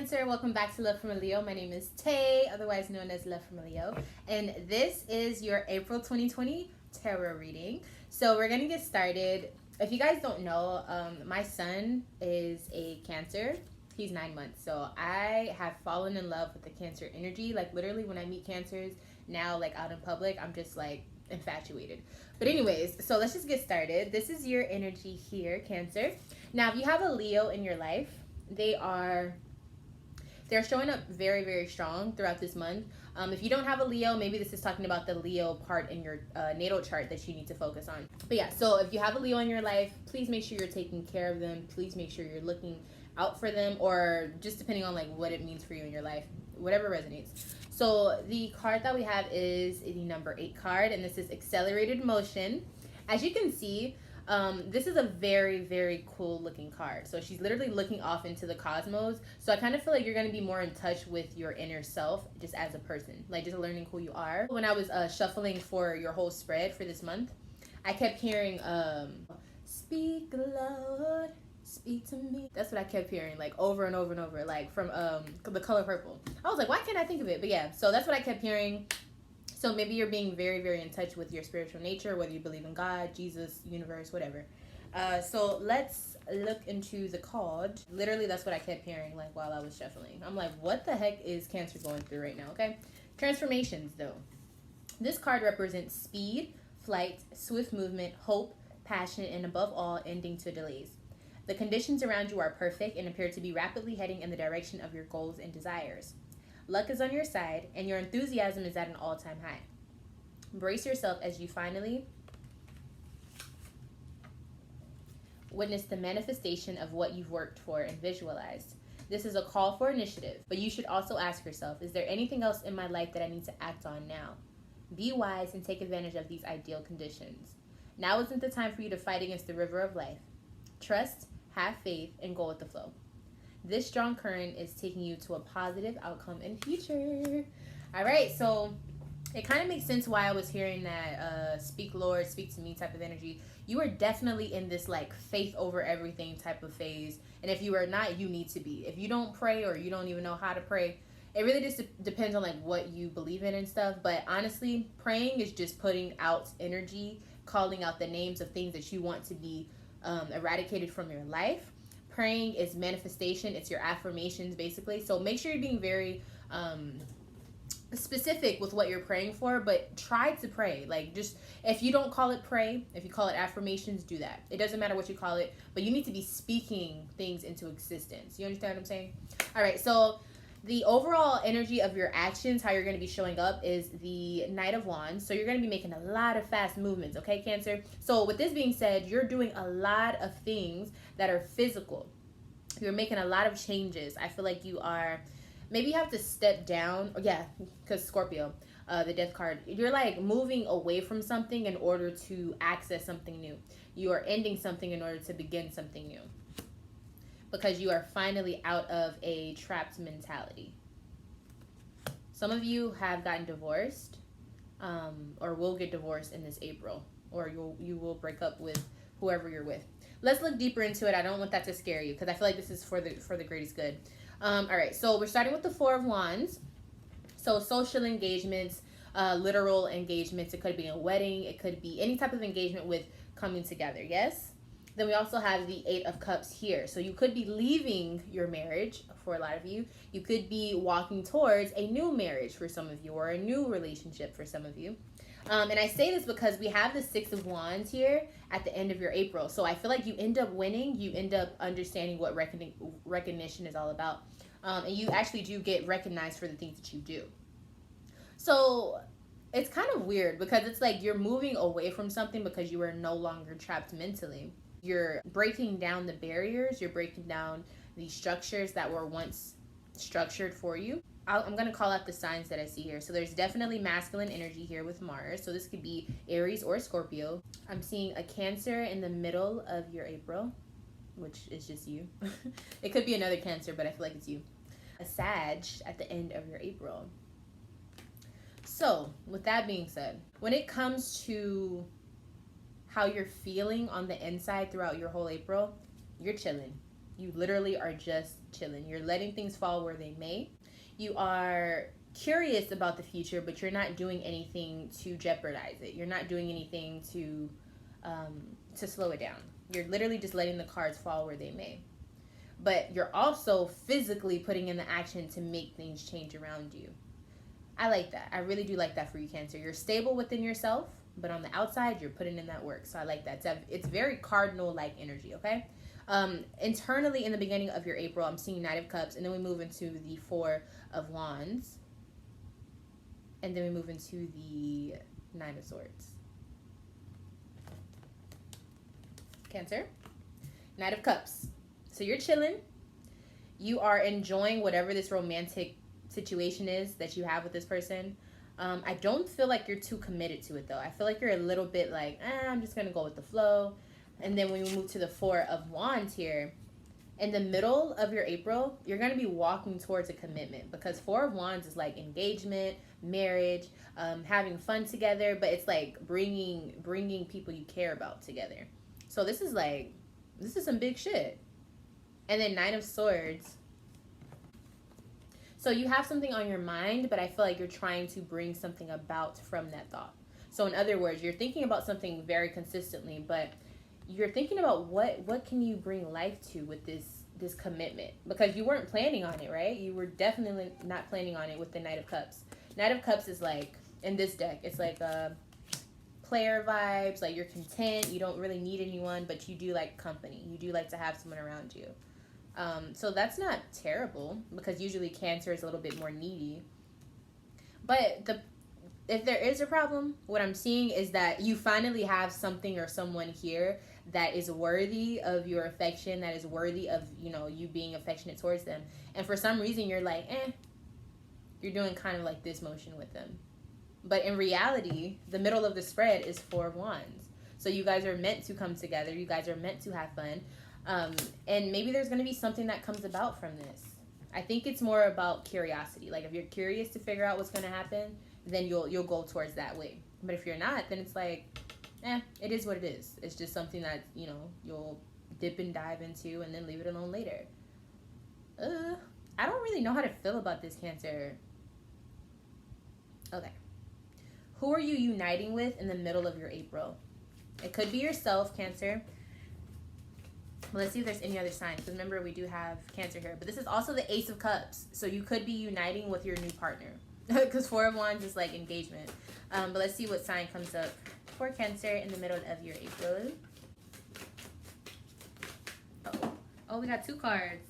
Cancer, welcome back to Love from a Leo. My name is Tay, otherwise known as Love from a Leo, and this is your April 2020 tarot reading. So we're gonna get started. If you guys don't know, my son is a Cancer. He's 9 months, so I have fallen in love with the Cancer energy. Like literally when I meet Cancers now, like out in public, I'm just like infatuated. But anyways, so let's just get started. This is your energy here, Cancer. Now if you have a Leo in your life, they're showing up very, very strong throughout this month. If you don't have a Leo, maybe this is talking about the Leo part in your natal chart that you need to focus on. But yeah, so if you have a Leo in your life, please make sure you're taking care of them. Please make sure you're looking out for them, or just depending on like what it means for you in your life, whatever resonates. So the card that we have is the number 8 card, and this is accelerated motion. As you can see, this is a very, very cool looking card. So she's literally looking off into the cosmos. So I kind of feel like you're going to be more in touch with your inner self just as a person, like just learning who you are. When I was shuffling for your whole spread for this month, I kept hearing, speak Lord, speak to me. That's what I kept hearing, like over and over and over, like from The Color Purple. I was like, why can't I think of it? But yeah, so that's what I kept hearing. So maybe you're being very, very in touch with your spiritual nature, whether you believe in God, Jesus, universe, whatever. So let's look into the card. Literally, that's what I kept hearing like while I was shuffling. I'm like, what the heck is Cancer going through right now, okay? Transformations, though. This card represents speed, flight, swift movement, hope, passion, and above all, ending to delays. The conditions around you are perfect and appear to be rapidly heading in the direction of your goals and desires. Luck is on your side, and your enthusiasm is at an all-time high. Brace yourself as you finally witness the manifestation of what you've worked for and visualized. This is a call for initiative, but you should also ask yourself, is there anything else in my life that I need to act on now? Be wise and take advantage of these ideal conditions. Now isn't the time for you to fight against the river of life. Trust, have faith, and go with the flow. This strong current is taking you to a positive outcome in future. All right, so it kind of makes sense why I was hearing that speak Lord, speak to me type of energy. You are definitely in this like faith over everything type of phase. And if you are not, you need to be. If you don't pray or you don't even know how to pray, it really just depends on like what you believe in and stuff. But honestly, praying is just putting out energy, calling out the names of things that you want to be eradicated from your life. Praying is manifestation. It's your affirmations, basically. So make sure you're being very specific with what you're praying for, but try to pray. Like, just, if you don't call it pray, if you call it affirmations, do that. It doesn't matter what you call it, but you need to be speaking things into existence. You understand what I'm saying? All right, so the overall energy of your actions, how you're going to be showing up, is the Knight of Wands. So you're going to be making a lot of fast movements, okay, Cancer? So with this being said, you're doing a lot of things that are physical. You're making a lot of changes. I feel like you are, maybe you have to step down. Yeah, because Scorpio, the death card, you're like moving away from something in order to access something new. You are ending something in order to begin something new, because you are finally out of a trapped mentality. Some of you have gotten divorced, or will get divorced in this April, or you will break up with whoever you're with. Let's look deeper into it. I don't want that to scare you, because I feel like this is for the greatest good. All right, so we're starting with the 4 of Wands. So social engagements, literal engagements. It could be a wedding. It could be any type of engagement with coming together, yes? Then we also have the 8 of Cups here. So you could be leaving your marriage for a lot of you. You could be walking towards a new marriage for some of you, or a new relationship for some of you. And I say this because we have the 6 of Wands here at the end of your April. So I feel like you end up winning. You end up understanding what recognition is all about. And you actually do get recognized for the things that you do. So it's kind of weird, because it's like you're moving away from something because you are no longer trapped mentally. You're breaking down the barriers. You're breaking down the structures that were once structured for you. I'm going to call out the signs that I see here. So there's definitely masculine energy here with Mars. So this could be Aries or Scorpio. I'm seeing a Cancer in the middle of your April, which is just you. It could be another Cancer, but I feel like it's you. A Sag at the end of your April. So with that being said, when it comes to how you're feeling on the inside throughout your whole April, you're chilling. You literally are just chilling. You're letting things fall where they may. You are curious about the future, but you're not doing anything to jeopardize it. You're not doing anything to slow it down. You're literally just letting the cards fall where they may. But you're also physically putting in the action to make things change around you. I like that. I really do like that for you, Cancer. You're stable within yourself, but on the outside, you're putting in that work. So I like that. It's very cardinal-like energy, okay? Internally, in the beginning of your April, I'm seeing Knight of Cups, and then we move into the Four of Wands, and then we move into the Nine of Swords. Cancer, Knight of Cups. So you're chilling. You are enjoying whatever this romantic situation is that you have with this person. I don't feel like you're too committed to it, though. I feel like you're a little bit like, I'm just going to go with the flow. And then when we move to the Four of Wands here, in the middle of your April, you're going to be walking towards a commitment, because Four of Wands is like engagement, marriage, having fun together, but it's like bringing people you care about together. So this is some big shit. And then Nine of Swords. So you have something on your mind, but I feel like you're trying to bring something about from that thought. So in other words, you're thinking about something very consistently, but you're thinking about what can you bring life to with this commitment, because you weren't planning on it, right? You were definitely not planning on it with the Knight of Cups. Knight of Cups is like, in this deck, it's like player vibes, like you're content, you don't really need anyone, but you do like company. You do like to have someone around you. So that's not terrible, because usually Cancer is a little bit more needy. But if there is a problem, what I'm seeing is that you finally have something or someone here that is worthy of your affection, that is worthy of, you being affectionate towards them. And for some reason, you're like, you're doing kind of like this motion with them. But in reality, the middle of the spread is Four of Wands. So you guys are meant to come together. You guys are meant to have fun. And maybe there's going to be something that comes about from this. I think it's more about curiosity. Like if you're curious to figure out what's going to happen, then you'll go towards that way. But if you're not, then it's like, it is what it is. It's just something that, you'll dip and dive into and then leave it alone later. I don't really know how to feel about this, Cancer. Okay. Who are you uniting with in the middle of your April? It could be yourself, Cancer. Let's see if there's any other signs, because remember, we do have Cancer here. But this is also the Ace of Cups, so you could be uniting with your new partner, because Four of Wands is like engagement. But let's see what sign comes up for Cancer in the middle of your April. Oh, we got two cards.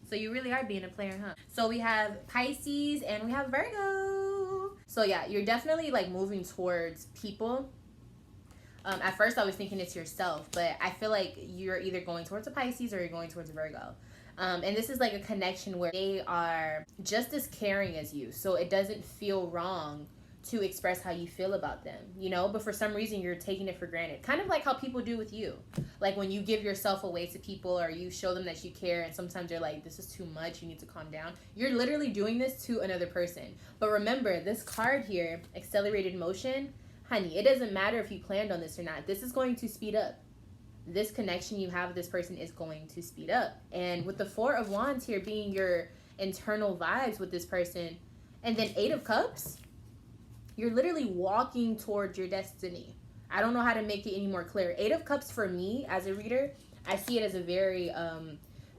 So you really are being a player, huh? So we have Pisces and we have Virgo. So yeah, you're definitely like moving towards people. At first I was thinking it's yourself, but I feel like you're either going towards a Pisces or you're going towards a Virgo. And this is like a connection where they are just as caring as you. So it doesn't feel wrong to express how you feel about them, but for some reason you're taking it for granted. Kind of like how people do with you. Like when you give yourself away to people or you show them that you care, and sometimes they're like, this is too much, you need to calm down. You're literally doing this to another person. But remember, this card here, accelerated motion, honey, it doesn't matter if you planned on this or not. This is going to speed up. This connection you have with this person is going to speed up. And with the Four of Wands here being your internal vibes with this person, and then Eight of Cups, you're literally walking towards your destiny. I don't know how to make it any more clear. Eight of Cups for me as a reader, I see it as a very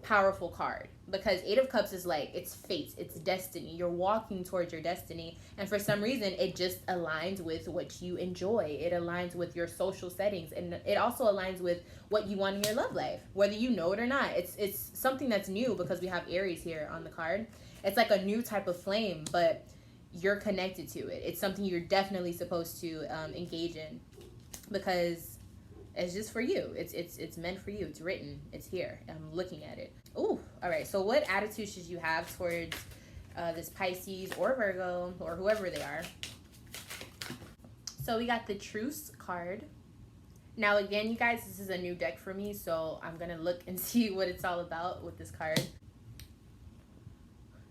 powerful card, because Eight of Cups is like, it's fate, it's destiny. You're walking towards your destiny, and for some reason it just aligns with what you enjoy. It aligns with your social settings, and it also aligns with what you want in your love life, whether you know it or not. It's something that's new, because we have Aries here on the card. It's like a new type of flame, but you're connected to it. It's something you're definitely supposed to engage in, because it's just for you. It's meant for you. It's written. It's here. I'm looking at it. Ooh, all right. So what attitude should you have towards this Pisces or Virgo or whoever they are? So we got the Truce card. Now again, you guys, this is a new deck for me, so I'm gonna look and see what it's all about with this card.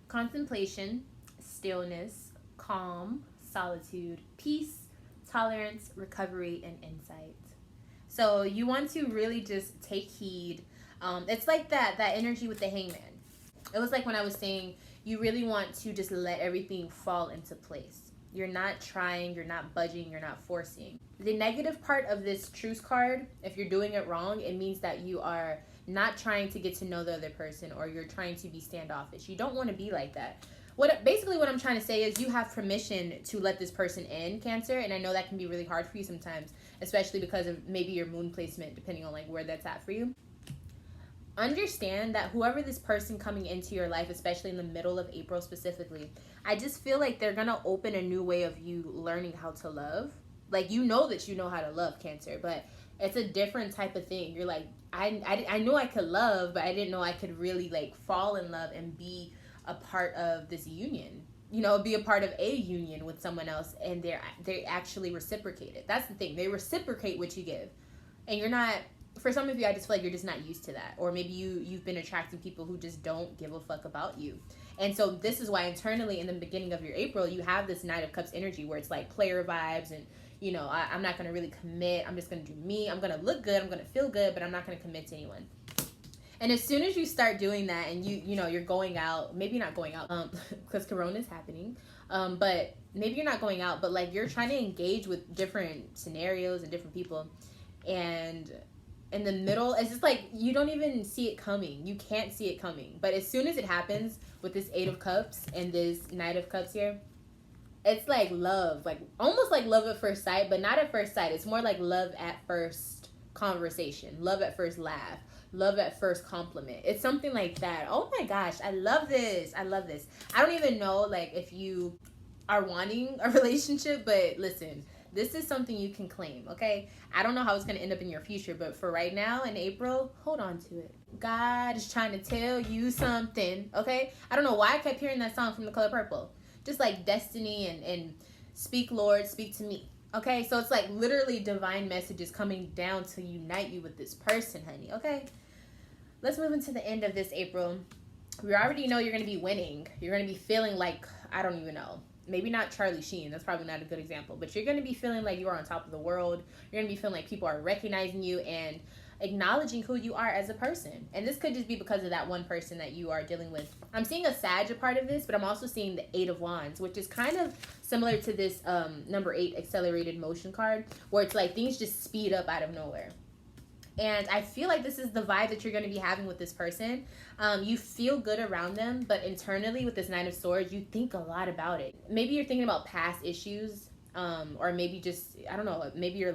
Contemplation, stillness, calm, solitude, peace, tolerance, recovery, and insight. So you want to really just take heed. It's like that energy with the Hangman. It was like when I was saying you really want to just let everything fall into place. You're not trying, you're not budging, you're not forcing. The negative part of this truce card, if you're doing it wrong, it means that you are not trying to get to know the other person, or you're trying to be standoffish. You don't want to be like that. Basically what I'm trying to say is you have permission to let this person in, Cancer, and I know that can be really hard for you sometimes, especially because of maybe your moon placement, depending on like where that's at for you. Understand that whoever this person coming into your life, especially in the middle of April specifically, I just feel like they're gonna open a new way of you learning how to love. Like, you know that you know how to love, Cancer, but it's a different type of thing. You're like, I knew I could love, but I didn't know I could really like fall in love and be a part of this union. You know, be a part of a union with someone else, and they actually reciprocate it. That's the thing. They reciprocate what you give, and you're not. For some of you, I just feel like you're just not used to that. Or maybe you've been attracting people who just don't give a fuck about you. And so this is why internally in the beginning of your April, you have this Knight of Cups energy where it's like player vibes and, you know, I'm not going to really commit. I'm just going to do me. I'm going to look good. I'm going to feel good, but I'm not going to commit to anyone. And as soon as you start doing that and you know, you're going out, maybe not going out because Corona is happening, but maybe you're not going out, but like you're trying to engage with different scenarios and different people. And in the middle, it's just like you don't even see it coming. You can't see it coming. But as soon as it happens with this 8 of Cups and this Knight of Cups here, it's like love, like almost like love at first sight, but not at first sight. It's more like love at first conversation, love at first laugh, love at first compliment. It's something like that. Oh my gosh, I love this. I love this. I don't even know like if you are wanting a relationship, but listen, this is something you can claim, okay? I don't know how it's going to end up in your future, but for right now in April, hold on to it. God is trying to tell you something, okay? I don't know why I kept hearing that song from The Color Purple. Just like destiny and speak, Lord, speak to me, okay? So it's like literally divine messages coming down to unite you with this person, honey, okay? Let's move into the end of this April. We already know you're going to be winning. You're going to be feeling like, I don't even know. Maybe not Charlie Sheen. That's probably not a good example. But you're going to be feeling like you are on top of the world. You're going to be feeling like people are recognizing you and acknowledging who you are as a person. And this could just be because of that one person that you are dealing with. I'm seeing a Sag part of this, but I'm also seeing the 8 of Wands, which is kind of similar to this number 8 accelerated motion card, where it's like things just speed up out of nowhere. And I feel like this is the vibe that you're going to be having with this person. You feel good around them, but internally with this 9 of Swords, you think a lot about it. Maybe you're thinking about past issues, or maybe just, I don't know, maybe you're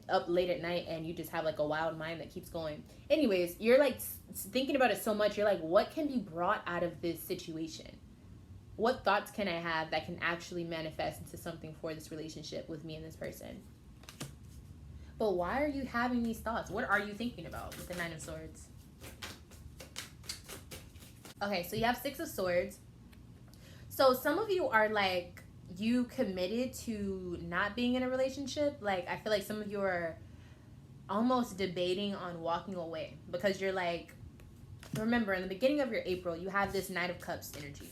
up late at night and you just have like a wild mind that keeps going. Anyways, you're like thinking about it so much, you're like, what can be brought out of this situation? What thoughts can I have that can actually manifest into something for this relationship with me and this person? But why are you having these thoughts? What are you thinking about with the 9 of Swords? Okay, so you have 6 of Swords. So some of you are like, you committed to not being in a relationship. Like, I feel like some of you are almost debating on walking away because you're like, remember in the beginning of your April, you have this Knight of Cups energy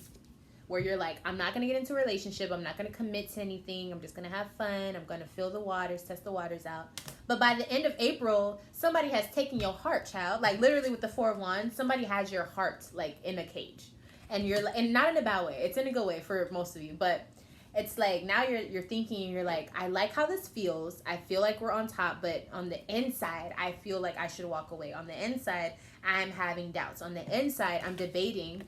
where you're like, I'm not going to get into a relationship. I'm not going to commit to anything. I'm just going to have fun. I'm going to feel the waters, test the waters out. But by the end of April, somebody has taken your heart, child. Like literally with the 4 of Wands, somebody has your heart like in a cage. And you're like, and not in a bad way. It's in a good way for most of you. But it's like now you're thinking, you're like, I like how this feels. I feel like we're on top. But on the inside, I feel like I should walk away. On the inside, I'm having doubts. On the inside, I'm debating,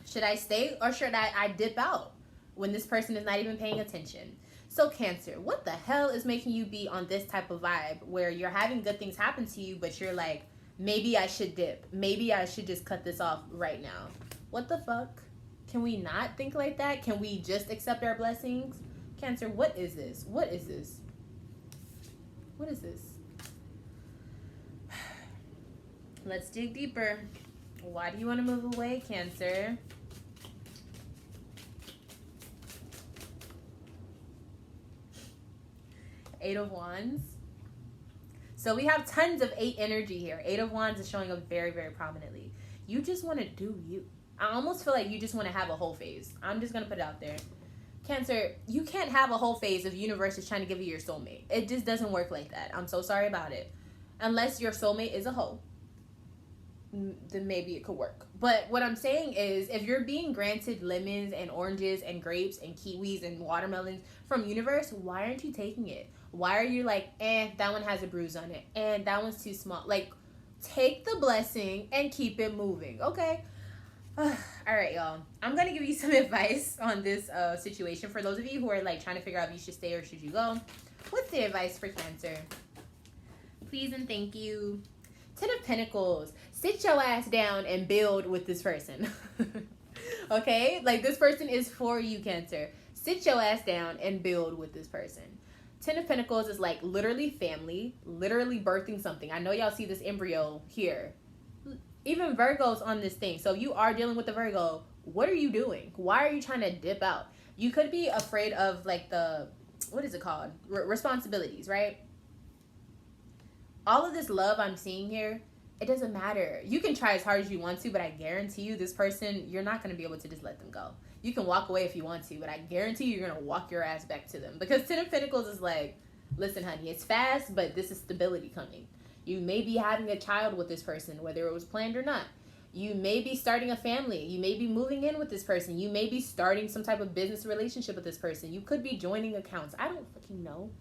should I stay or should I dip out when this person is not even paying attention? So Cancer, what the hell is making you be on this type of vibe where you're having good things happen to you, but you're like, maybe I should dip. Maybe I should just cut this off right now. What the fuck? Can we not think like that? Can we just accept our blessings? Cancer, what is this? What is this? What is this? Let's dig deeper. Why do you want to move away, Cancer? Eight of Wands. So we have tons of 8 energy here. 8 of Wands is showing up very, very prominently. You just want to do you. I almost feel like you just want to have a whole phase. I'm just going to put it out there. Cancer, you can't have a whole phase if universe is trying to give you your soulmate. It just doesn't work like that. I'm so sorry about it. Unless your soulmate is a hoe. then maybe it could work. But what I'm saying is, if you're being granted lemons and oranges and grapes and kiwis and watermelons from universe, why aren't you taking it? Why are you like, that one has a bruise on it, and that one's too small? Like, take the blessing and keep it moving, okay? All right, y'all. I'm gonna give you some advice on this situation for those of you who are like trying to figure out if you should stay or should you go. What's the advice for Cancer? Please and thank you. 10 of Pentacles. Sit your ass down and build with this person. Okay? Like, this person is for you, Cancer. Sit your ass down and build with this person. 10 of Pentacles is like literally family, literally birthing something. I know y'all see this embryo here. Even Virgo's on this thing. So if you are dealing with the Virgo, what are you doing? Why are you trying to dip out? You could be afraid of like the, what is it called? Responsibilities, right? All of this love I'm seeing here, it doesn't matter. You can try as hard as you want to, but I guarantee you this person, you're not going to be able to just let them go. You can walk away if you want to, but I guarantee you're going to walk your ass back to them. Because 10 of Pentacles is like, listen, honey, it's fast, but this is stability coming. You may be having a child with this person, whether it was planned or not. You may be starting a family. You may be moving in with this person. You may be starting some type of business relationship with this person. You could be joining accounts. I don't fucking know.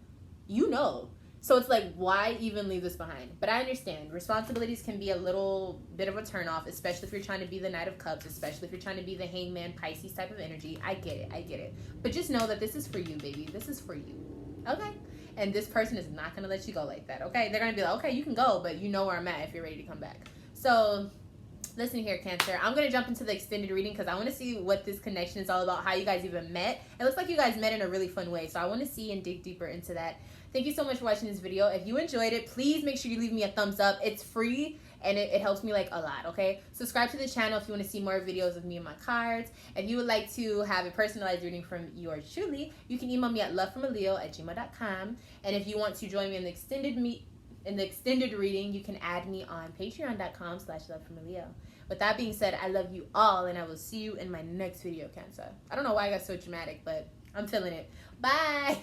You know. So it's like, why even leave this behind? But I understand. Responsibilities can be a little bit of a turnoff, especially if you're trying to be the Knight of Cups, especially if you're trying to be the Hangman, Pisces type of energy. I get it. I get it. But just know that this is for you, baby. This is for you. Okay? And this person is not going to let you go like that, okay? They're going to be like, okay, you can go, but you know where I'm at if you're ready to come back. So, listen here, Cancer. I'm going to jump into the extended reading because I want to see what this connection is all about, how you guys even met. It looks like you guys met in a really fun way, so I want to see and dig deeper into that. Thank you so much for watching this video. If you enjoyed it, please make sure you leave me a thumbs up. It's free and it helps me like a lot, okay? Subscribe to the channel if you want to see more videos of me and my cards. If you would like to have a personalized reading from yours truly, you can email me at lovefromaleo@gmail.com. And if you want to join me in the extended reading, you can add me on patreon.com/lovefromaleo. With that being said, I love you all and I will see you in my next video, Cancer. I don't know why I got so dramatic, but I'm feeling it. Bye.